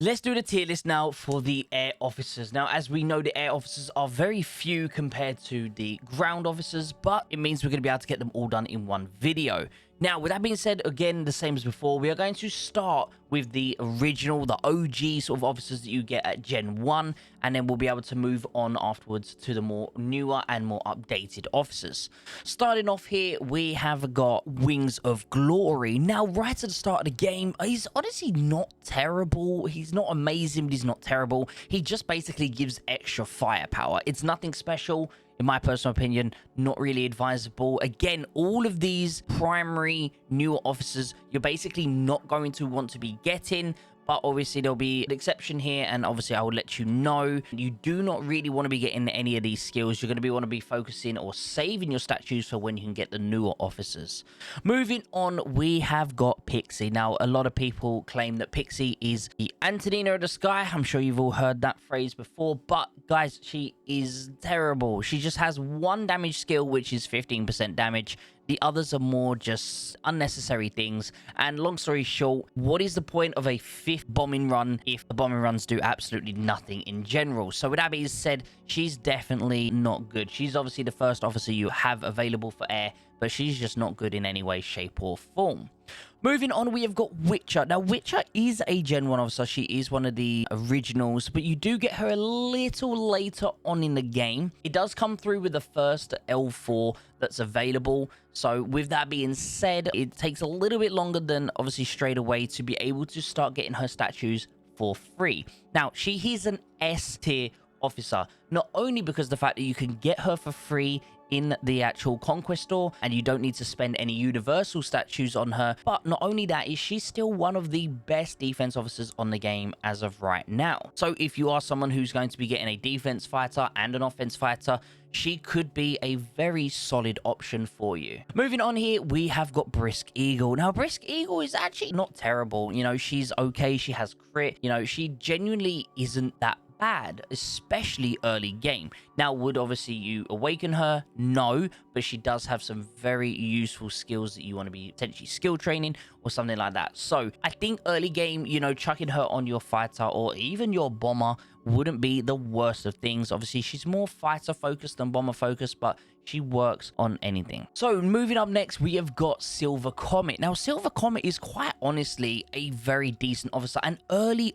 Let's do the tier list now for the air officers. Now, as we know, the air officers are very few compared to the ground officers, but it means we're going to be able to get them all done in one video. Now, with that being said, again, the same as before, we are going to start with the original, the OG sort of officers that you get at Gen 1, and then we'll be able to move on afterwards to the more newer and more updated officers. Starting off here, we have got Wings of Glory. Now, right at the start of the game, he's honestly not terrible. He's not amazing, but he's not terrible. He just basically gives extra firepower. It's nothing special. In my personal opinion, not really advisable. Again, all of these primary newer officers, you're basically not going to want to be getting, but obviously there'll be an exception here, and obviously I will let you know. You do not really want to be getting any of these skills. You're going to want to be focusing or saving your statues for when you can get the newer officers. Moving on, we have got Pixie. Now, a lot of people claim that Pixie is the Antonina of the Sky. I'm sure you've all heard that phrase before, but guys, she is terrible. She just has one damage skill, which is 15% damage. The others are more just unnecessary things. And long story short, what is the point of a 5th bombing run if the bombing runs do absolutely nothing in general? So with that being said, she's definitely not good. She's obviously the first officer you have available for air, but she's just not good in any way, shape, or form. Moving on, we have got Witcher. Now, Witcher is a Gen 1 officer. She is one of the originals, but you do get her a little later on in the game. It does come through with the first L4 that's available. So with that being said, it takes a little bit longer than obviously straight away to be able to start getting her statues for free. Now, she is an S tier officer, not only because of the fact that you can get her for free in the actual conquest store and you don't need to spend any universal statues on her, but not only that, is she's still one of the best defense officers on the game as of right now. So if you are someone who's going to be getting a defense fighter and an offense fighter, she could be a very solid option for you. Moving on here, we have got Brisk Eagle. Now, Brisk Eagle is actually not terrible. You know, she's okay. She has crit. You know, she genuinely isn't that bad, especially early game. Now, would obviously you awaken her? No, but she does have some very useful skills that you want to be potentially skill training or something like that. So I think early game, you know, chucking her on your fighter or even your bomber wouldn't be the worst of things. Obviously, she's more fighter focused than bomber focused, but she works on anything. So moving up next, we have got Silver Comet. Now, Silver Comet is quite honestly a very decent officer. An early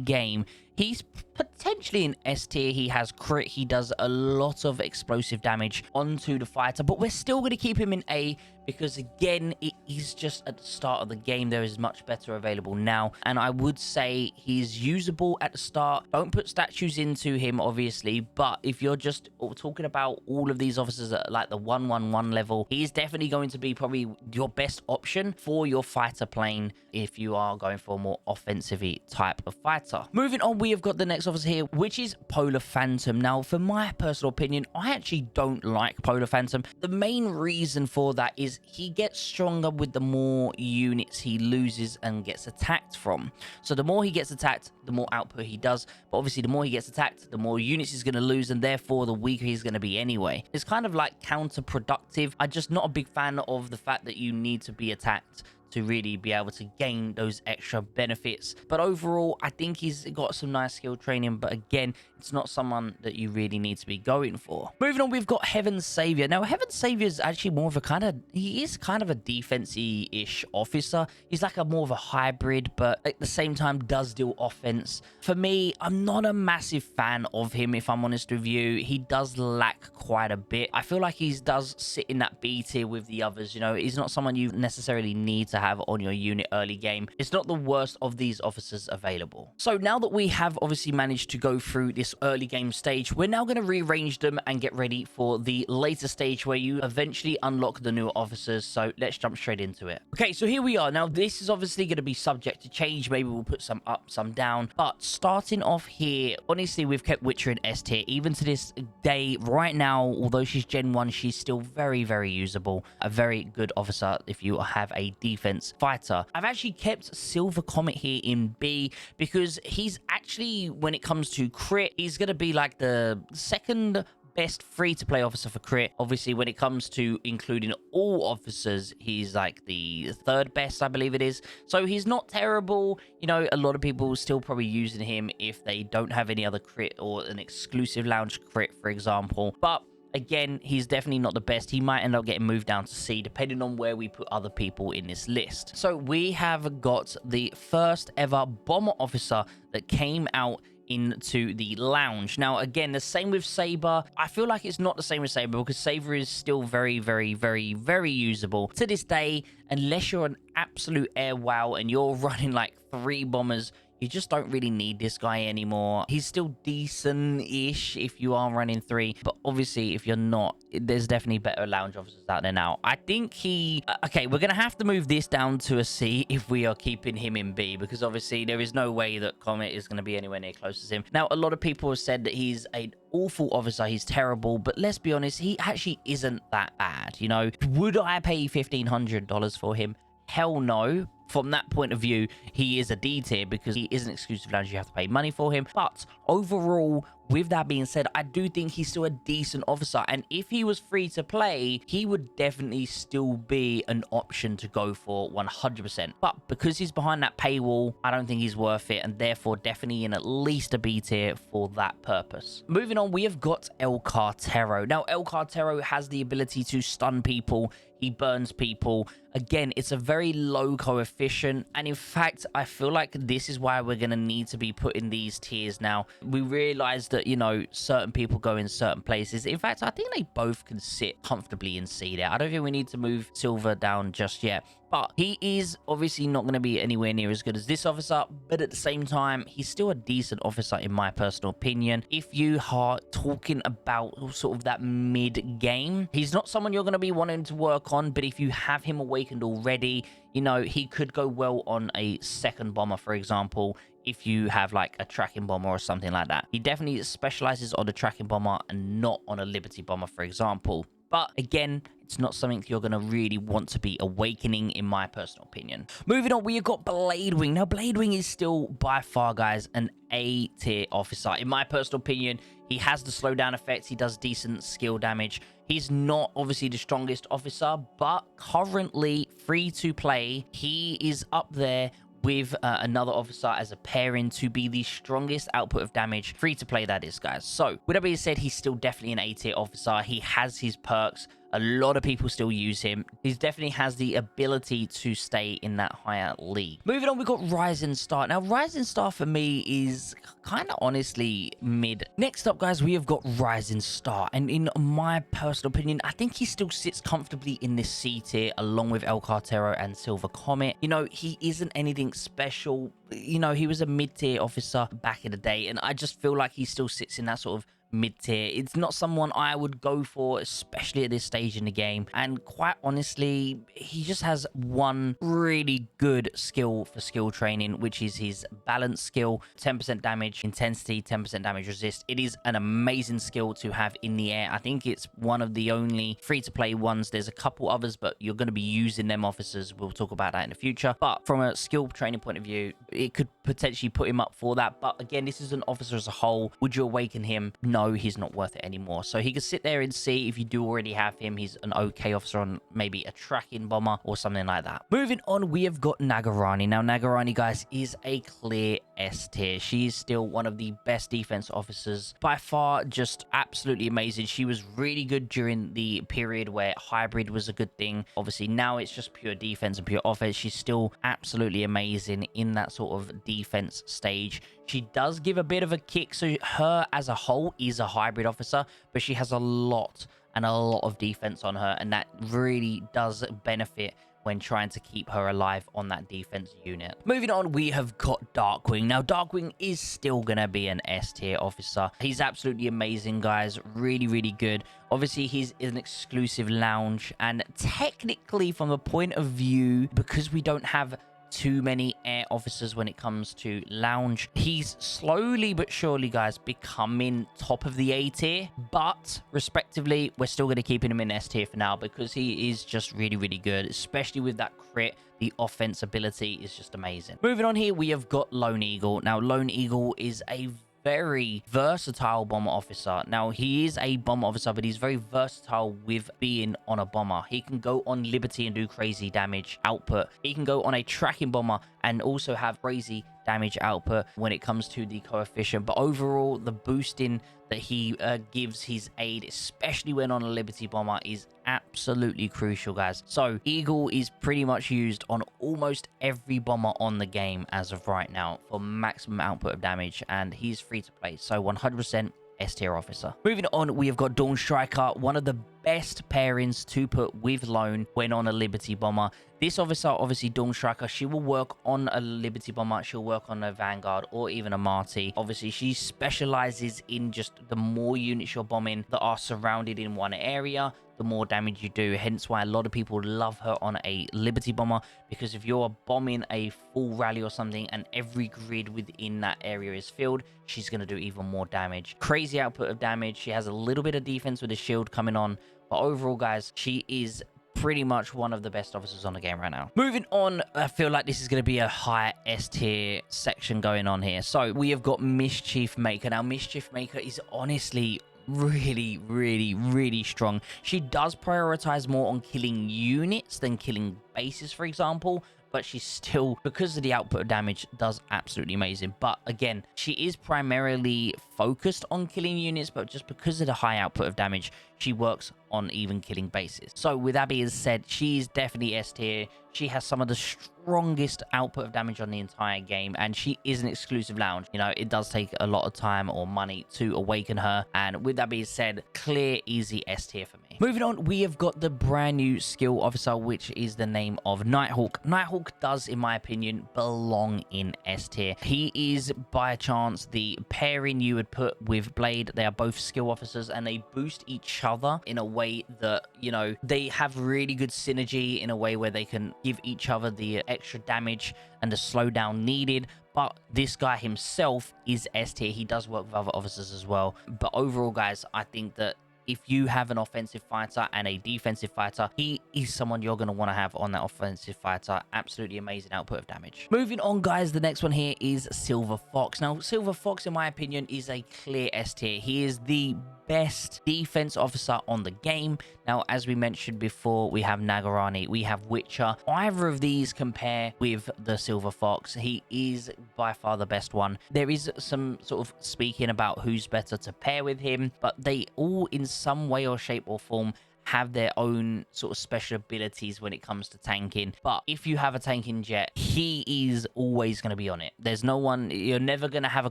game, he's potentially an S tier. He has crit. He does a lot of explosive damage onto the fighter, but we're still going to keep him in A because, again, it is just at the start of the game. There is much better available now, and I would say he's usable at the start. Don't put statues into him, obviously, but if you're just talking about all of these officers at like the 111 level, he's definitely going to be probably your best option for your fighter plane if you are going for a more offensive-y type of fighter. Moving on, we have got the next officer here, which is Polar Phantom. Now, for my personal opinion, I actually don't like Polar Phantom. The main reason for that is he gets stronger with the more units he loses and gets attacked from. So the more he gets attacked, the more output he does. But obviously, the more he gets attacked, the more units he's going to lose, and therefore the weaker he's going to be anyway. It's kind of like counterproductive. I'm just not a big fan of the fact that you need to be attacked to really be able to gain those extra benefits. But overall, I think he's got some nice skill training, but again, it's not someone that you really need to be going for. Moving on, we've got Heaven's Savior. Now, Heaven's Savior is actually more of a he is kind of a defense-y-ish officer. He's like a more of a hybrid, but at the same time does deal offense. For me, I'm not a massive fan of him, if I'm honest with you. He does lack quite a bit. I feel like he does sit in that B tier with the others. You know, he's not someone you necessarily need to have on your unit early game. It's not the worst of these officers available. So now that we have obviously managed to go through this early game stage, we're now going to rearrange them and get ready for the later stage where you eventually unlock the newer officers. So let's jump straight into it. Okay, so here we are. Now, this is obviously going to be subject to change. Maybe we'll put some up, some down. But starting off here, honestly, we've kept Witcher in S tier. Even to this day, right now, although she's Gen 1, she's still very, very usable. A very good officer if you have a defense fighter. I've actually kept Silver Comet here in B because he's actually, when it comes to crit, he's going to be like the second best free-to-play officer for crit. Obviously, when it comes to including all officers, he's like the third best, I believe it is. So he's not terrible. You know, a lot of people still probably using him if they don't have any other crit or an exclusive lounge crit, for example. But again, he's definitely not the best. He might end up getting moved down to C, depending on where we put other people in this list. So we have got the first ever bomber officer that came out into the lounge. Now, again, the same with Saber. I feel like it's not the same with Saber because Saber is still very, very, very, very usable to this day. Unless you're an absolute air wow and you're running like 3 bombers, you just don't really need this guy anymore. He's still decent-ish if you are running 3, but obviously if you're not, there's definitely better lounge officers out there now. I think he... okay, we're going to have to move this down to a C if we are keeping him in B, because obviously there is no way that Comet is going to be anywhere near close as him. Now, a lot of people have said that he's an awful officer, he's terrible, but let's be honest, he actually isn't that bad, you know? Would I pay $1,500 for him? Hell no. From that point of view, he is a D tier because he is an exclusive lounge. You have to pay money for him. But overall, with that being said, I do think he's still a decent officer. And if he was free to play, he would definitely still be an option to go for 100%. But because he's behind that paywall, I don't think he's worth it. And therefore, definitely in at least a B tier for that purpose. Moving on, we have got El Cartero. Now, El Cartero has the ability to stun people. He burns people. Again, it's a very low coefficient. And in fact, I feel like this is why we're going to need to be putting these tiers now. We realize that, you know, certain people go in certain places. In fact, I think they both can sit comfortably in C there. I don't think we need to move Silver down just yet. But he is obviously not going to be anywhere near as good as this officer. But at the same time, he's still a decent officer in my personal opinion. If you are talking about sort of that mid-game, he's not someone you're going to be wanting to work on. But if you have him awakened already, you know, he could go well on a second bomber, for example, if you have like a tracking bomber or something like that. He definitely specializes on a tracking bomber and not on a Liberty bomber, for example. But again, it's not something you're going to really want to be awakening, in my personal opinion. Moving on, we have got Bladewing. Now, Bladewing is still by far, guys, an A-tier officer. In my personal opinion, he has the slowdown effect. He does decent skill damage. He's not obviously the strongest officer, but currently free to play, he is up there with another officer as a pairing to be the strongest output of damage. Free to play, that is, guys. So with that being said, he's still definitely an A-tier officer. He has his perks. A lot of people still use him. He definitely has the ability to stay in that higher league. Moving on, we've got Rising Star. Now, Rising Star for me is kind of honestly mid. Next up, guys, we have got Rising Star. And in my personal opinion, I think he still sits comfortably in this C tier along with El Cartero and Silver Comet. You know, he isn't anything special. You know, he was a mid-tier officer back in the day. And I just feel like he still sits in that sort of mid-tier. It's not someone I would go for, especially at this stage in the game. And quite honestly, he just has one really good skill for skill training, which is his balance skill. 10% damage intensity, 10% damage resist. It is an amazing skill to have in the air. I think it's one of the only free-to-play ones. There's a couple others, but you're going to be using them officers. We'll talk about that in the future. But from a skill training point of view, it could potentially put him up for that. But again, this is an officer as a whole. Would you awaken him? No, he's not worth it anymore. So he could sit there and see if you do already have him. He's an okay officer on maybe a tracking bomber or something like that. Moving on, we have got Nagarani. Now, Nagarani, guys, is a clear S tier. She is still one of the best defense officers by far. Just absolutely amazing. She was really good during the period where hybrid was a good thing. Obviously, now it's just pure defense and pure offense. She's still absolutely amazing in that sort of defense stage. She does give a bit of a kick, so her as a whole is a hybrid officer, but she has a lot of defense on her, and that really does benefit when trying to keep her alive on that defense unit. Moving on, we have got Darkwing. Now, Darkwing is still going to be an S tier officer. He's absolutely amazing, guys. Really, really good. Obviously, he's an exclusive lounge, and technically from a point of view, because we don't have too many air officers when it comes to lounge, he's slowly but surely, guys, becoming top of the A tier, but respectively we're still going to keep him in S tier for now because he is just really, really good, especially with that crit. The offense ability is just amazing. Moving on here, we have got Lone Eagle. Now, Lone Eagle is a very versatile bomber officer. Now, he is a bomber officer, but he's very versatile with being on a bomber. He can go on Liberty and do crazy damage output. He can go on a tracking bomber and also have crazy damage output when it comes to the coefficient. But overall, the boosting that he gives his aid, especially when on a Liberty bomber, is absolutely crucial, guys. So Eagle is pretty much used on almost every bomber on the game as of right now for maximum output of damage, and he's free to play, so 100% S tier officer. Moving on, we have got Dawn Striker, one of the best pairings to put with Lone when on a Liberty bomber. This officer, obviously Dawn Striker, she will work on a Liberty bomber, she'll work on a Vanguard or even a Marty. Obviously, she specializes in just the more units you're bombing that are surrounded in one area, the more damage you do. Hence why a lot of people love her on a Liberty bomber, because if you're bombing a full rally or something and every grid within that area is filled, she's going to do even more damage. Crazy output of damage. She has a little bit of defense with the shield coming on, but overall, guys, she is pretty much one of the best officers on the game right now. Moving on, I feel like this is going to be a high S tier section going on here. So we have got Mischief Maker. Now, Mischief Maker is honestly really strong. She does prioritize more on killing units than killing bases, for example, but she's still, because of the output of damage, does absolutely amazing. But again, she is primarily focused on killing units, but just because of the high output of damage, she works on even killing bases. So with that being said, she's definitely S tier. She has some of the strongest output of damage on the entire game, and she is an exclusive lounge. You know, it does take a lot of time or money to awaken her, and with that being said, clear, easy S tier for me. Moving on, we have got the brand new skill officer, which is the name of Nighthawk. Nighthawk does, in my opinion, belong in S tier. He is, by chance, the pairing you would put with Blade. They are both skill officers, and they boost each other in a way that, you know, they have really good synergy in a way where they can give each other the extra damage and the slowdown needed. But this guy himself is S tier. He does work with other officers as well. But overall, guys, I think that if you have an offensive fighter and a defensive fighter, he is someone you're going to want to have on that offensive fighter. Absolutely amazing output of damage. Moving on, guys, the next one here is Silver Fox. Now, Silver Fox, in my opinion, is a clear S tier. He is the best defense officer on the game. Now, as we mentioned before, we have Nagarani, we have Witcher. Either of these compare with the Silver Fox. He is by far the best one. There is some sort of speaking about who's better to pair with him, but they all in some way or shape or form have their own sort of special abilities when it comes to tanking. But if you have a tanking jet, he is always going to be on it. There's no one, you're never going to have a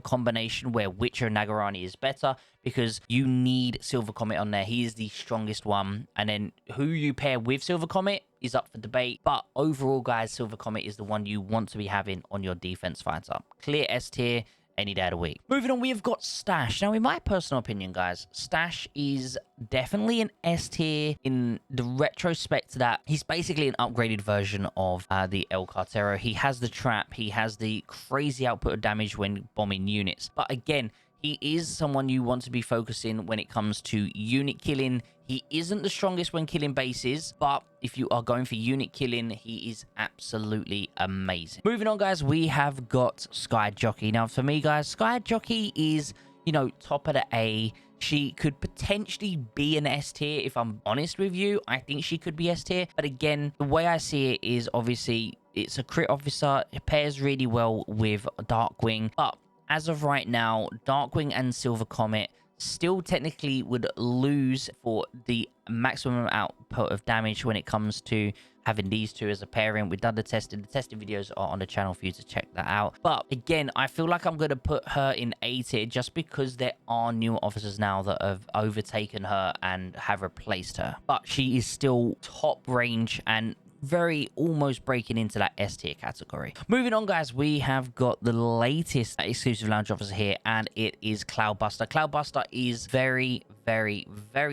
combination where Witcher Nagarani is better, because you need Silver Comet on there. He is the strongest one. And then who you pair with Silver Comet is up for debate. But overall, guys, Silver Comet is the one you want to be having on your defense fighter. Clear S tier any day of the week. Moving on, we have got Stash. Now, in my personal opinion, guys, Stash is definitely an S tier in the retrospect to that he's basically an upgraded version of the El Cartero. He has the trap. He has the crazy output of damage when bombing units. But again, he is someone you want to be focusing when it comes to unit killing. He isn't the strongest when killing bases, but if you are going for unit killing, he is absolutely amazing. Moving on, guys, we have got Sky Jockey. Now, for me, guys, Sky Jockey is, you know, top of the A. She could potentially be an S tier. If I'm honest with you, I think she could be S tier. But again, the way I see it is obviously it's a crit officer. It pairs really well with Darkwing. But as of right now, Darkwing and Silver Comet still technically would lose for the maximum output of damage when it comes to having these two as a pairing. We've done the testing. The testing videos are on the channel for you to check that out. But again, I feel like I'm going to put her in A tier just because there are newer officers now that have overtaken her and have replaced her. But she is still top range and very almost breaking into that S tier category. Moving on, guys, we have got the latest exclusive lounge officer here, and it is Cloudbuster. Cloudbuster is very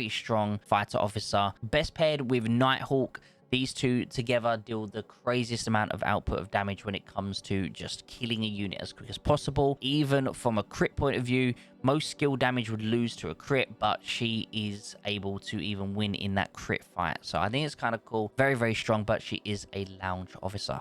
strong fighter officer, best paired with Nighthawk. These two together deal the craziest amount of output of damage when it comes to just killing a unit as quick as possible. Even from a crit point of view, most skill damage would lose to a crit, but she is able to even win in that crit fight. So I think it's kind of cool. Very strong, but she is a lounge officer.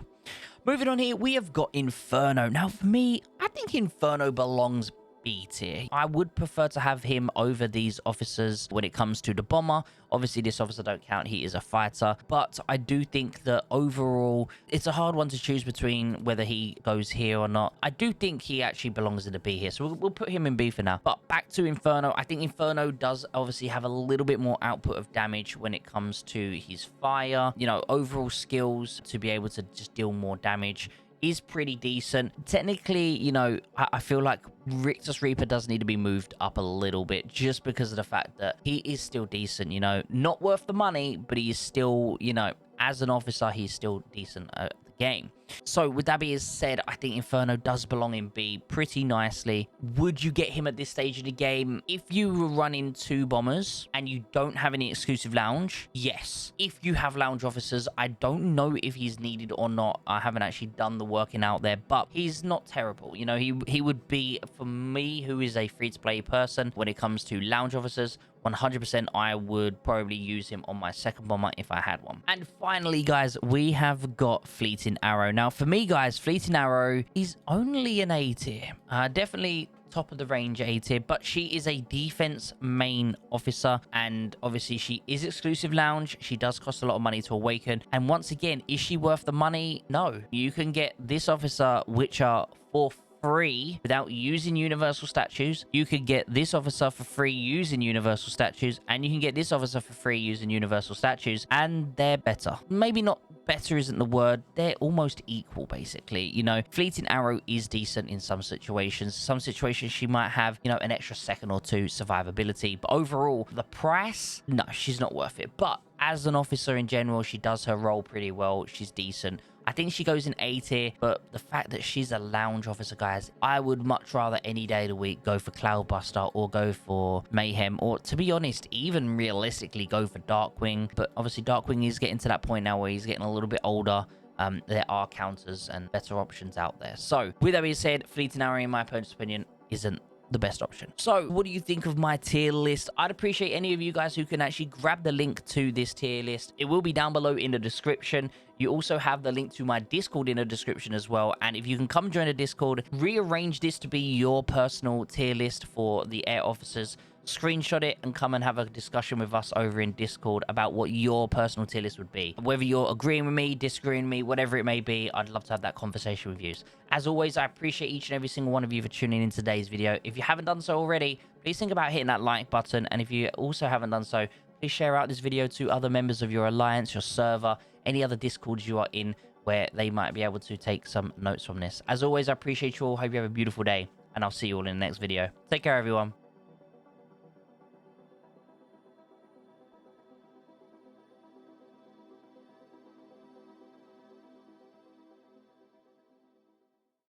Moving on here, we have got Inferno. Now, for me, I think Inferno belongs B tier. I would prefer to have him over these officers when it comes to the bomber. Obviously, this officer don't count. He is a fighter. But I do think that overall, it's a hard one to choose between whether he goes here or not. I do think he actually belongs in the B here. So we'll put him in B for now. But back to Inferno. I think Inferno does obviously have a little bit more output of damage when it comes to his fire. You know, overall skills to be able to just deal more damage is pretty decent. Technically, you know, I feel like Rictus Reaper does need to be moved up a little bit just because of the fact that he is still decent, you know, not worth the money, but he is still, you know, as an officer, he's still decent at the game. So with that being said, I think Inferno does belong in B pretty nicely. Would you get him at this stage of the game? If you were running 2 bombers and you don't have any exclusive lounge, yes. If you have lounge officers, I don't know if he's needed or not. I haven't actually done the working out there, but he's not terrible. You know, he would be, for me, who is a free-to-play person, when it comes to lounge officers, 100% I would probably use him on my second bomber if I had one. And finally, guys, we have got Fleeting Arrow. Now, for me, guys, Fleeting Arrow is only an A tier. Definitely top of the range A tier, but she is a defense main officer, and obviously she is exclusive lounge. She does cost a lot of money to awaken, and once again, is she worth the money? No. You can get this officer Witcher for free without using universal statues. You could get this officer for free using universal statues, and you can get this officer for free using universal statues, and they're better. Maybe not better isn't the word, they're almost equal, basically. You know, Fleeting Arrow is decent in some situations. Some situations she might have, you know, an extra second or 2 survivability, but overall the price, no, she's not worth it. But as an officer in general, she does her role pretty well. She's decent. I think she goes in A tier, but the fact that she's a lounge officer, guys, I would much rather any day of the week go for Cloudbuster or go for Mayhem, or to be honest, even realistically go for Darkwing. But obviously Darkwing is getting to that point now where he's getting a little bit older. There are counters and better options out there. So with that being said, Fleeting Arrow, in my opponent's opinion, isn't the best option. So what do you think of my tier list? I'd appreciate any of you guys who can actually grab the link to this tier list. It will be down below in the description. You also have the link to my Discord in the description as well. And if you can come join the Discord, rearrange this to be your personal tier list for the air officers. Screenshot it and come and have a discussion with us over in Discord about what your personal tier list would be. Whether you're agreeing with me, disagreeing with me, whatever it may be, I'd love to have that conversation with you. As always, I appreciate each and every single one of you for tuning in today's video. If you haven't done so already, please think about hitting that like button. And if you also haven't done so, please share out this video to other members of your alliance, your server, any other Discords you are in where they might be able to take some notes from this. As always, I appreciate you all. Hope you have a beautiful day, and I'll see you all in the next video. Take care, everyone.